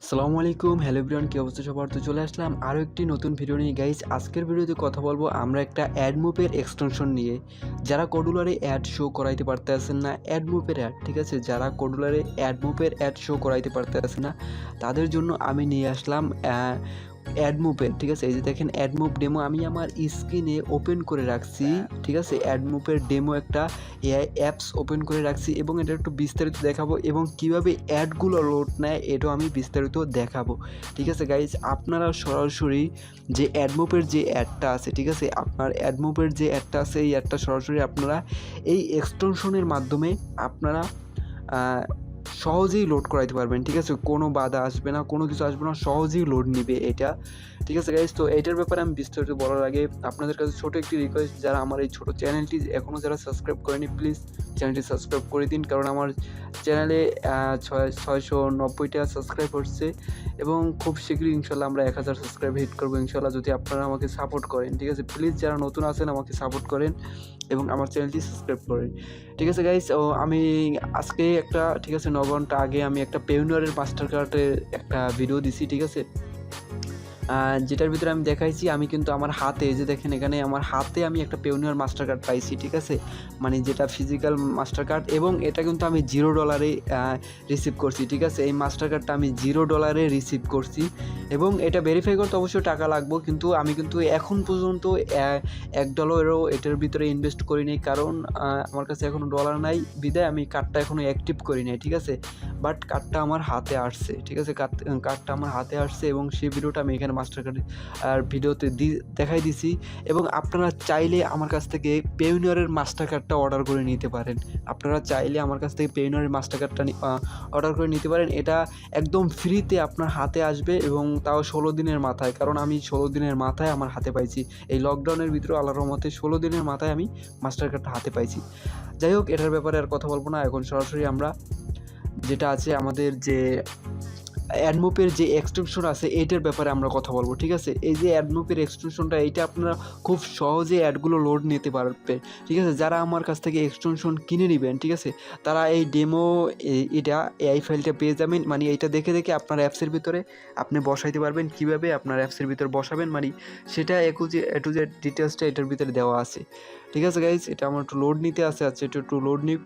আসসালামু আলাইকুম, hello everyone, কী অবস্থা সবার? তো চলে আসলাম আরও একটি নতুন ভিডিও নিয়ে গাইজ। আজকের ভিডিওতে কথা বলবো আমরা একটা অ্যাডমোপের এক্সটেনশন নিয়ে। যারা কডুলারে অ্যাড শো করাইতে পারতেছেন না, অ্যাডমোপের অ্যাড, ঠিক আছে, যারা কডুলারে অ্যাডমোপের অ্যাড শো করাইতে পারতেছে না তাদের জন্য আমি নিয়ে আসলাম অ্যাডমোপের, ঠিক আছে। এই যে দেখেন অ্যাডমোপ ডেমো আমি আমার স্ক্রিনে ওপেন করে রাখছি, ঠিক আছে। অ্যাডমোপের ডেমো একটা এআই অ্যাপস ওপেন করে রাখছি এবং এটা একটু বিস্তারিত দেখাবো এবং কিভাবে অ্যাডগুলো লোড নেয় এটাও আমি বিস্তারিত দেখাবো, ঠিক আছে গাইজ। আপনারা সরাসরি যে অ্যাডমোপের যে অ্যাডটা আছে, ঠিক আছে, আপনার অ্যাডমোপের যে অ্যাডটা আছে এই অ্যাডটা সরাসরি আপনারা এই এক্সটেনশনের মাধ্যমে আপনারা সহজেই লোড করাইতে পারবেন, ঠিক আছে। কোনো বাধা আসবে না, কোনো কিছু আসবে না, সহজেই লোড নিবে এটা, ঠিক আছে গাইজ। তো এটার ব্যাপারে আমি বিস্তারিত বলার আগে আপনাদের কাছে ছোটো একটি রিকোয়েস্ট, যারা আমার এই ছোটো চ্যানেলটি এখনও যারা সাবস্ক্রাইব করেনি প্লিজ চ্যানেলটি সাবস্ক্রাইব করে দিন, কারণ আমার চ্যানেলে 690টা সাবস্ক্রাইব হচ্ছে এবং খুব শীঘ্রই ইনশাল্লাহ আমরা 1000 সাবস্ক্রাইব হিট করবো ইনশাল্লাহ, যদি আপনারা আমাকে সাপোর্ট করেন, ঠিক আছে। প্লিজ যারা নতুন আছেন আমাকে সাপোর্ট করেন এবং আমার চ্যানেলটি সাবস্ক্রাইব করেন, ঠিক আছে গাইজ। ও আমি আজকে একটা, ঠিক আছে, 9 ঘন্টা আগে আমি একটা পেউনিয়ারের মাস্টার কার্ডের একটা ভিডিও দিছি, ঠিক আছে, যেটার ভিতরে আমি দেখাইছি আমি কিন্তু আমার হাতে, এই যে দেখেন এখানে আমার হাতে আমি একটা পেউনিয়ার মাস্টার কার্ড পাইছি, ঠিক আছে, মানে যেটা ফিজিক্যাল মাস্টার কার্ড, এবং এটা কিন্তু আমি $0 রিসিভ করছি, ঠিক আছে। এই মাস্টার কার্ডটা আমি $0 রিসিভ করছি এবং এটা ভেরিফাই করতে অবশ্যই টাকা লাগবে, কিন্তু আমি কিন্তু এখন পর্যন্ত $1 এটার ভিতরে ইনভেস্ট করি নাই, কারণ আমার কাছে এখনও ডলার নাই বিদায় আমি কার্ডটা এখনও অ্যাক্টিভ করি নাই, ঠিক আছে। বাট কার্ডটা আমার হাতে আসছে, ঠিক আছে, কার্ডটা আমার হাতে আসছে এবং সেই ভিডিওটা আমি এখানে মাস্টার কার্ড আর ভিডিওতে দেখাই দিছি। এবং আপনারা চাইলে আমার কাছ থেকে পেউনিয়ারের মাস্টার কার্ডটা অর্ডার করে নিতে পারেন, আপনারা চাইলে আমার কাছ থেকে পেউনিয়ারের মাস্টার কার্ডটা অর্ডার করে নিতে পারেন। এটা একদম ফ্রিতে আপনার হাতে আসবে এবং তাও 16 দিনের মাথায়, কারণ আমি 16 দিনের মাথায় আমার হাতে পাইছি, এই লকডাউনের ভিতরে আল্লাহর রহমতে 16 দিনের মাথায় আমি মাস্টার কার্ডটা হাতে পাইছি। যাই হোক, এটার ব্যাপারে আর কথা বলবো না, এখন সরাসরি আমরা যেটা আছে আমাদের যে অ্যাডমোপের যে এক্সটেনশন আছে এইটার ব্যাপারে আমরা কথা বলবো, ঠিক আছে। এই যে অ্যাডমোপের এক্সটেনশনটা, এইটা আপনারা খুব সহজে অ্যাডগুলো লোড নিতে পারবেন, ঠিক আছে। যারা আমার কাছ থেকে এক্সটেনশন কিনে নেবেন, ঠিক আছে, তারা এই ডেমো এটা এই ফাইলটা পেয়ে যাবেন, মানে এইটা দেখে দেখে আপনার অ্যাপসের ভিতরে আপনি বসাইতে পারবেন। কীভাবে আপনার অ্যাপসের ভিতরে বসাবেন মানে সেটা এ টু জেড ডিটেলসটা এটার ভিতরে দেওয়া আছে, ঠিক আছে গাইজ। এটা আমার একটু লোড নিতে আছে, এটা একটু লোড নিক।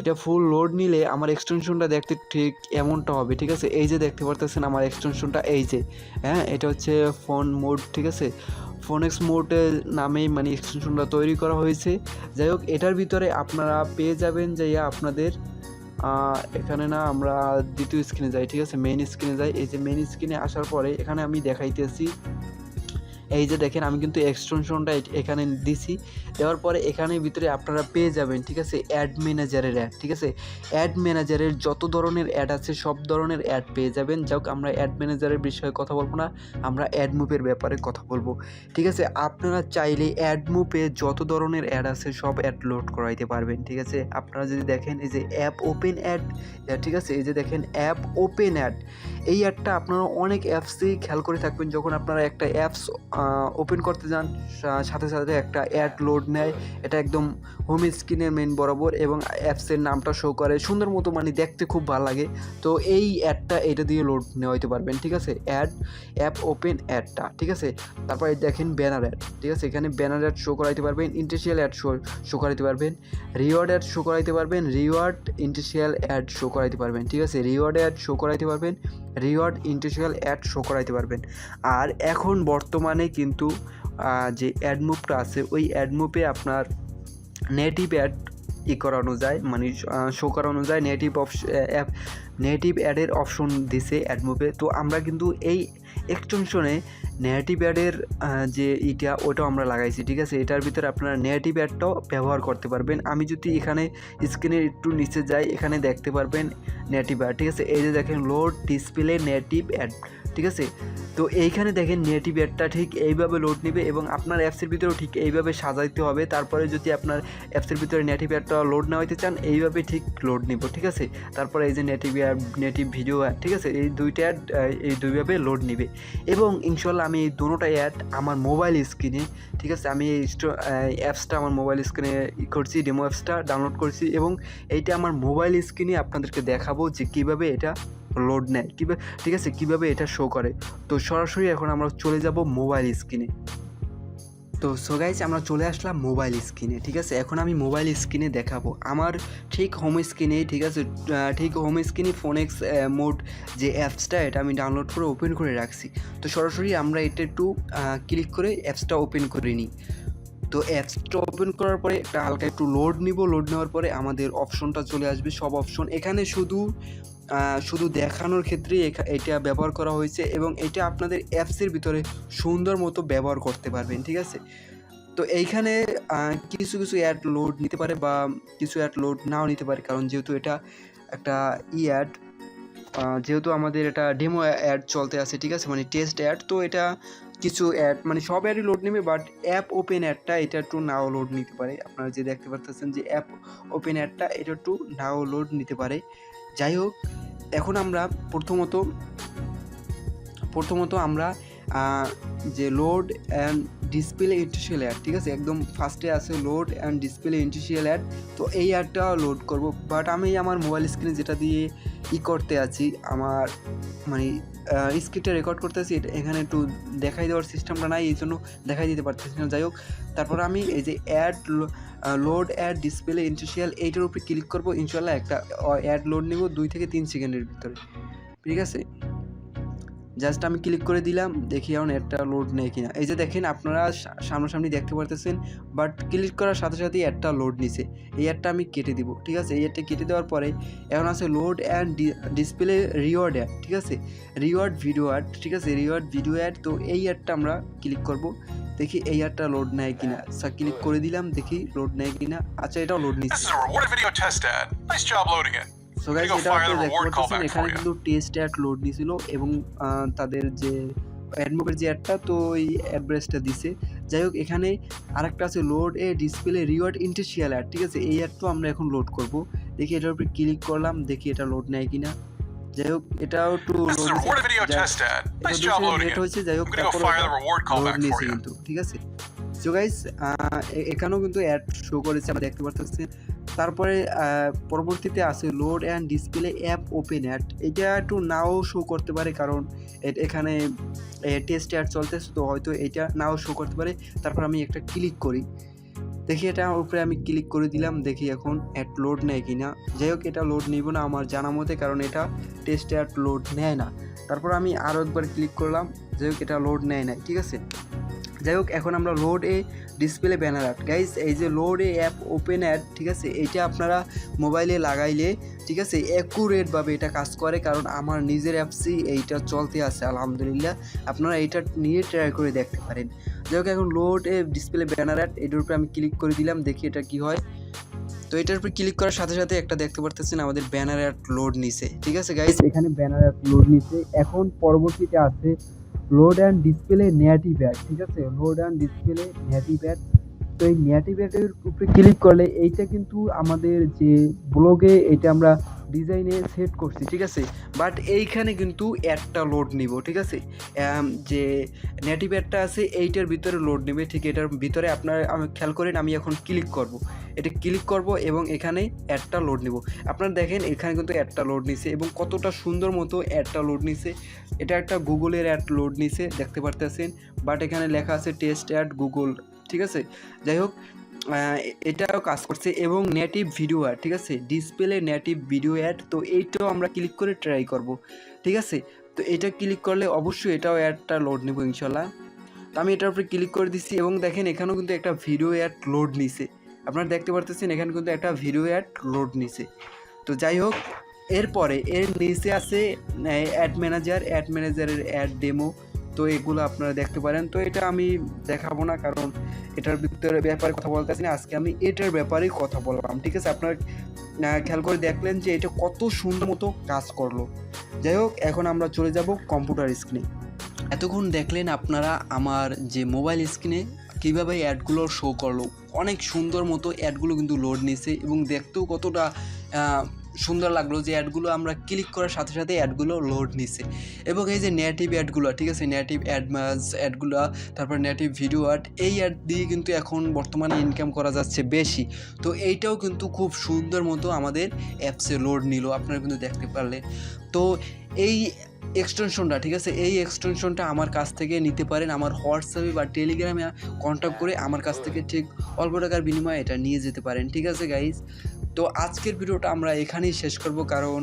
এটা ফুল লোড নিলে আমার এক্সটেনশনটা দেখতে ঠিক এমনটা হবে, ঠিক আছে। এই যে দেখতে পারতেছেন আমার এক্সটেনশনটা, এই যে, হ্যাঁ, এটা হচ্ছে ফোন মোড, ঠিক আছে, ফোনেক্স মোডের নামেই মানে এক্সটেনশনটা তৈরি করা হয়েছে। যাই হোক, এটার ভিতরে আপনারা পেয়ে যাবেন যে আপনাদের এখানে না, আমরা দ্বিতীয় স্ক্রিনে যাই, ঠিক আছে, মেইন স্ক্রিনে যাই। এই যে মেইন স্ক্রিনে আসার পরে এখানে আমি দেখাইতেছি, এই যে দেখেন আমি কিন্তু এক্সটেনশনটা এখানে দিছি, দেওয়ার পরে এখানের ভিতরে আপনারা পেয়ে যাবেন, ঠিক আছে, অ্যাড ম্যানেজারের অ্যাড, ঠিক আছে। অ্যাড ম্যানেজারের যত ধরনের অ্যাড আছে সব ধরনের অ্যাড পেয়ে যাবেন। যাক, আমরা অ্যাড ম্যানেজারের বিষয়ে কথা বলবো না, আমরা অ্যাডমোপের ব্যাপারে কথা বলবো, ঠিক আছে। আপনারা চাইলে অ্যাডমোপে যত ধরনের অ্যাড আছে সব অ্যাড লোড করাইতে পারবেন, ঠিক আছে। আপনারা যদি দেখেন এই যে অ্যাপ ওপেন অ্যাড, ঠিক আছে, এই যে দেখেন অ্যাপ ওপেন অ্যাড, এই অ্যাডটা আপনারা অনেক অ্যাপসেই খেয়াল করে থাকবেন, যখন আপনারা একটা অ্যাপস ওপেন করতে যান সাথে সাথে একটা অ্যাড লোড নেয়, এটা একদম হোম স্ক্রিনের মেইন বরাবর এবং অ্যাপসের নামটা শো করে সুন্দর মতো, মানে দেখতে খুব ভালো লাগে। তো এই অ্যাডটা এটা দিয়ে লোড নেওয়াইতে পারবেন, ঠিক আছে, অ্যাপ ওপেন অ্যাডটা, ঠিক আছে। তারপরে দেখেন ব্যানার অ্যাড, ঠিক আছে, এখানে ব্যানার অ্যাড শো করাইতে পারবেন, ইন্টেন্সিয়াল অ্যাড শো করাইতে পারবেন, রিওয়ার্ড অ্যাড শো করাইতে পারবেন, রিওয়ার্ড ইন্টেন্সিয়াল অ্যাড শো করাইতে পারবেন, ঠিক আছে, রিওয়ার্ড অ্যাড শো করাইতে পারবেন, রিওয়ার্ড ইন্টেন্সিয়াল অ্যাড শো করাইতে পারবেন। আর এখন বর্তমানে কিন্তু যে অ্যাডমোপটা আছে ওই অ্যাডমোপে আপনার নেটিভ অ্যাড করানো যায়, মানে শো করানো যায়, নেটিভ অ্যাডের অপশন দিছে অ্যাডমোপে। তো আমরা কিন্তু এই এক্সটেনশনে নেটিভ অ্যাডের যে ওটাও আমরা লাগাইছি, ঠিক আছে। এটার ভিতরে আপনারা নেটিভ অ্যাডটাও ব্যবহার করতে পারবেন। আমি যদি এখানে স্ক্রিনের একটু নিচে যাই, এখানে দেখতে পারবেন নেটিভ অ্যাড, ঠিক আছে। এই যে দেখেন লোড ডিসপ্লে নেটিভ অ্যাড, ঠিক আছে। তো এইখানে দেখেন নেটিভ অ্যাডটা ঠিক এইভাবে লোড নেবে এবং আপনার অ্যাপসের ভিতরেও ঠিক এইভাবে সাজাইতে হবে। তারপরে যদি আপনার অ্যাপসের ভিতরে নেটিভ অ্যাডটা লোড না হইতে চান, এইভাবে ঠিক লোড নিব, ঠিক আছে। তারপরে এই যে নেটিভ ভিডিও অ্যাড, ঠিক আছে, এই দুইটা অ্যাড এই দুইভাবে লোড নিবে এবং ইনশাল্লাহ আমি এই দুটোটা অ্যাড আমার মোবাইল স্ক্রিনে, ঠিক আছে, আমি এই অ্যাপসটা আমার মোবাইল স্ক্রিনে করছি, ডেমো অ্যাপসটা ডাউনলোড করছি এবং এইটা আমার মোবাইল স্ক্রিনে আপনাদেরকে দেখাবো যে কীভাবে এটা লোড নেয় কীভাবে, ঠিক আছে, কীভাবে এটা শো করে। তো সরাসরি এখন আমরা চলে যাব মোবাইল স্ক্রিনে। তো সো গাইস আমরা চলে আসলাম মোবাইল স্ক্রিনে, ঠিক আছে। এখন আমি মোবাইল স্ক্রিনে দেখাবো আমার ঠিক হোম স্ক্রিনে, ঠিক আছে, ঠিক হোম স্ক্রিনে ফোনেক্স মোড যে অ্যাপসটা এটা আমি ডাউনলোড করে ওপেন করে রাখছি। তো সরাসরি আমরা এটা একটু ক্লিক করে অ্যাপসটা ওপেন করে নিই। তো অ্যাপসটা ওপেন করার পরে একটা হালকা একটু লোড নিব, লোড নেওয়ার পরে আমাদের অপশনটা চলে আসবে, সব অপশন। এখানে শুধু দেখানোর ক্ষেত্রে এটা ব্যবহার করা হয়েছে এবং এটা আপনাদের অ্যাপসের ভিতরে সুন্দর মতো ব্যবহার করতে পারবেন, ঠিক আছে। তো এইখানে কিছু অ্যাড লোড নিতে পারে বা কিছু অ্যাড লোড নাও নিতে পারে, কারণ যেহেতু এটা একটা অ্যাড, যেহেতু আমাদের এটা ডেমো অ্যাড চলতে আছে, ঠিক আছে, মানে টেস্ট অ্যাড। তো এটা কিছু অ্যাড মানে সব অ্যাডই লোড নেবে, বাট অ্যাপ ওপেন অ্যাডটা এটা একটু নাও লোড নিতে পারে। আপনারা যে দেখতে পাচ্ছেন যে অ্যাপ ওপেন অ্যাডটা এটা একটু নাও লোড নিতে পারে। যাই হোক, এখন আমরা প্রথমত আমরা যে load and display initial ad, ঠিক আছে, একদম ফার্স্টে আছে load and display initial ad. তো এই অ্যাডটা লোড করব, বাট আমি আমার মোবাইল স্ক্রিনে যেটা দিয়ে করতে আছি, আমার মানে স্ক্রিনটা রেকর্ড করতে আছি, এখানে একটু দেখাই দেওয়ার সিস্টেমটা নাই, এই জন্য দেখাই দিতে পারতেছি না। যাই হোক, তারপর আমি এই যে লোড অ্যাড ডিসপ্লে ইনিশিয়াল এইটার উপরে ক্লিক করব। ইনশাল্লাহ একটা অ্যাড লোড নেব 2 থেকে 3 সেকেন্ডের ভিতরে, ঠিক আছে। জাস্ট আমি ক্লিক করে দিলাম, দেখি এখন অ্যাডটা লোড নেয় কিনা। এই যে দেখেন আপনারা সামনাসামনি দেখতে পারতেছেন, বাট ক্লিক করার সাথে সাথেই অ্যাডটা লোড নিছে। এই অ্যাডটা আমি কেটে দিব, ঠিক আছে। এই অ্যাডটা কেটে দেওয়ার পরে এখন আছে load and display reward ad, ঠিক আছে, রিওয়ার্ড ভিডিও অ্যাড, ঠিক আছে, রিওয়ার্ড ভিডিও অ্যাড। তো এই অ্যাডটা আমরা ক্লিক করব, দেখি এই অ্যাডটা লোড নেয় কিনা। ক্লিক করে দিলাম, দেখি লোড নেয় কিনা। আচ্ছা, এটাও লোড নিচ্ছে। সো গাইস, এটা আপনারা দেখতে পাচ্ছেন এখানে কিন্তু টেস্ট অ্যাড লোড নিছিল এবং তাদের যে অ্যাডমোবের যে অ্যাডটা, তো এই অ্যাড্রেসটা দিছে। যাই হোক, এখানে আরেকটা আছে লোড এ ডিসপ্লে রিওয়ার্ড ইনিশিয়াল অ্যাড, ঠিক আছে। এই অ্যাডটাও আমরা এখন লোড করব। দেখি এটার উপরে ক্লিক করলাম, দেখি এটা লোড নেয় কিনা। যাই হোক, এটাও একটু লোড হয়েছে। যাই হোক, লোড নিয়েছে কিন্তু, ঠিক আছে। সো গাইস, এখানেও কিন্তু অ্যাড শো করেছে, আমরা দেখতে পাচ্ছি। তারপরে পরবর্তীতে আছে load and display app open ad. এটা একটু নাও শো করতে পারে, কারণ এখানে টেস্ট অ্যাড চলতেছে, তো হয়তো এটা নাও শো করতে পারে। তারপর আমি একটা ক্লিক করি, দেখি এটা উপরে আমি ক্লিক করে দিলাম, দেখি এখন অ্যাড লোড নেয় কি না। যাই হোক, এটা লোড নিব না আমার জানা মতে, কারণ এটা টেস্ট অ্যাড লোড নেয় না। তারপর আমি আরও একবার ক্লিক করলাম, যাই হোক এটা লোড নেয় না, ঠিক আছে। যাই হোক, এখন আমরা লোড এ ডিসপ্লে ব্যানার অ্যাড। গাইস, এই যে লোড এ অ্যাপ ওপেন অ্যাড, ঠিক আছে, এইটা আপনারা মোবাইলে লাগাইলে, ঠিক আছে, অ্যাকুরেটভাবে এটা কাজ করে, কারণ আমার নিজের অ্যাপসই এইটা চলতে আছে আলহামদুলিল্লাহ। আপনারা এইটা নিয়ে ট্রাই করে দেখতে পারেন। যাই হোক, এখন লোড এ ডিসপ্লে ব্যানার অ্যাড, এটার উপরে আমি ক্লিক করে দিলাম, দেখি এটা কি হয়। তো এটার উপরে ক্লিক করার সাথে সাথে একটা দেখতে পারতেছেন আমাদের ব্যানার অ্যাড লোড নিছে, ঠিক আছে গাইস, এখানে ব্যানার অ্যাড লোড নিছে। এখন পরবর্তীতে আছে load and display native add, ঠিক আছে, load and display native add. তো এই নেটিভ অ্যাডের উপরে ক্লিক করলে এইটা কিন্তু আমাদের যে ব্লগে এটা আমরা ডিজাইনে সেট করছি, ঠিক আছে, বাট এইখানে কিন্তু অ্যাডটা লোড নিব, ঠিক আছে। যে নেটিভ অ্যাডটা আছে এইটার ভিতরে লোড নেবে, ঠিক এটার ভিতরে আপনারা খেয়াল করেন, আমি এখন ক্লিক করব, এটা ক্লিক করব এবং এখানে অ্যাডটা লোড নেব। আপনারা দেখেন এখানে কিন্তু অ্যাডটা লোড নিছে এবং কতটা সুন্দর মতো অ্যাডটা লোড নিছে। এটা একটা গুগলের অ্যাড লোড নিছে, দেখতে পারতেছেন, বাট এখানে লেখা আছে টেস্ট অ্যাড গুগল, ঠিক আছে। যাই হোক, এটাও কাজ করছে এবং নেটিভ ভিডিও অ্যাড, ঠিক আছে, ডিসপ্লে নেটিভ ভিডিও অ্যাড। তো এইটাও আমরা ক্লিক করে ট্রাই করব, ঠিক আছে। তো এটা ক্লিক করলে অবশ্যই এটাও অ্যাডটা লোড নেব ইনশাল্লাহ। তো আমি এটার উপরে ক্লিক করে দিচ্ছি এবং দেখেন এখানেও কিন্তু একটা ভিডিও অ্যাড লোড নিছে। আপনারা দেখতে পারতেছেন এখানে কিন্তু একটা ভিডিও অ্যাড লোড নিছে। তো যাই হোক, এরপরে এর নিচে আছে অ্যাড ম্যানেজারের অ্যাড ডেমো। তো এগুলো আপনারা দেখতে পারেন। তো এটা আমি দেখাবো না, কারণ এটার ভিতরে ব্যাপারে কথা বলতেছি না, আজকে আমি এটার ব্যাপারেই কথা বললাম, ঠিক আছে। আপনারা খেয়াল করে দেখলেন যে এটা কত সুন্দর মতো কাজ করলো। যাই হোক, এখন আমরা চলে যাব কম্পিউটার স্ক্রিনে। এতক্ষণ দেখলেন আপনারা আমার যে মোবাইল স্ক্রিনে কীভাবে অ্যাডগুলো শো করলো, অনেক সুন্দর মতো অ্যাডগুলো কিন্তু লোড নিছে এবং দেখতেও কতটা সুন্দর লাগলো যে অ্যাডগুলো আমরা ক্লিক করার সাথে সাথে অ্যাডগুলো লোড নিছে। এবং এই যে নেটিভ অ্যাডগুলো, ঠিক আছে, নেটিভ অ্যাডগুলো, তারপর নেটিভ ভিডিও অ্যাড, এই অ্যাড দিয়ে কিন্তু এখন বর্তমানে ইনকাম করা যাচ্ছে বেশি। তো এইটাও কিন্তু খুব সুন্দর মতো আমাদের অ্যাপসে লোড নিল, আপনারা কিন্তু দেখতে পারলেন। তো এই এক্সটেনশনটা, ঠিক আছে, এই এক্সটেনশনটা আমার কাছ থেকে নিতে পারেন। আমার হোয়াটসঅ্যাপে বা টেলিগ্রামে কন্ট্যাক্ট করে আমার কাছ থেকে ঠিক অল্প টাকার বিনিময়ে এটা নিয়ে যেতে পারেন, ঠিক আছে গাইজ। তো আজকের ভিডিওটা আমরা এখানেই শেষ করব, কারণ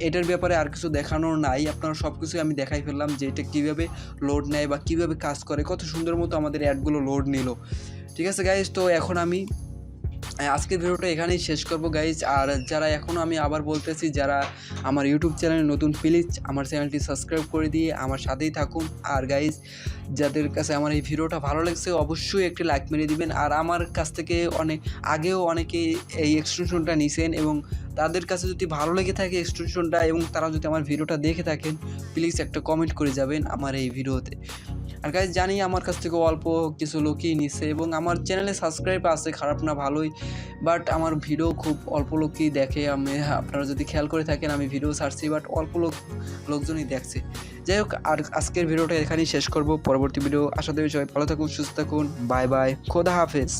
এটার ব্যাপারে আর কিছু দেখানোর নাই। আপনারা সব কিছুই আমি দেখাই ফেললাম যে এটা কীভাবে লোড নেয় বা কীভাবে কাজ করে, কত সুন্দর মতো আমাদের অ্যাডগুলো লোড নিল, ঠিক আছে গাইজ। তো এখন আমি আজকের ভিডিওটা এখানেই শেষ করব গাইজ। আর যারা এখনও, আমি আবার বলতেছি, যারা আমার ইউটিউব চ্যানেলে নতুন, প্লিজ আমার চ্যানেলটি সাবস্ক্রাইব করে দিয়ে আমার সাথেই থাকুন। আর গাইজ, যাদের কাছে আমার এই ভিডিওটা ভালো লাগছে অবশ্যই একটি লাইক মেরে দিবেন। আর আমার কাছ থেকে আগেও অনেকে এই এক্সটেনশনটা নিছেন, এবং তাদের কাছে যদি ভালো লেগে থাকে এক্সটেনশনটা এবং তারা যদি আমার ভিডিওটা দেখে থাকেন, প্লিজ একটা কমেন্ট করে যাবেন আমার এই ভিডিওতে। আর গাইজ, জানি আমার কাছ থেকে অল্প কিছু লোকই নিছে এবং আমার চ্যানেলে সাবস্ক্রাইব আছে, খারাপ না, ভালোই, বাট আমার ভিডিও খুব অল্প লোকই দেখে। আপনারা যদি খেয়াল করে থাকেন, আমি ভিডিও ছাড়ছি বাট অল্প লোকজনই দেখছে। যাই হোক, আর আজকের ভিডিওটা এখানেই শেষ করব। পরবর্তী ভিডিও আশা করি সবাই ভালো থাকুন, সুস্থ থাকুন, বাই বাই, খোদা হাফেজ।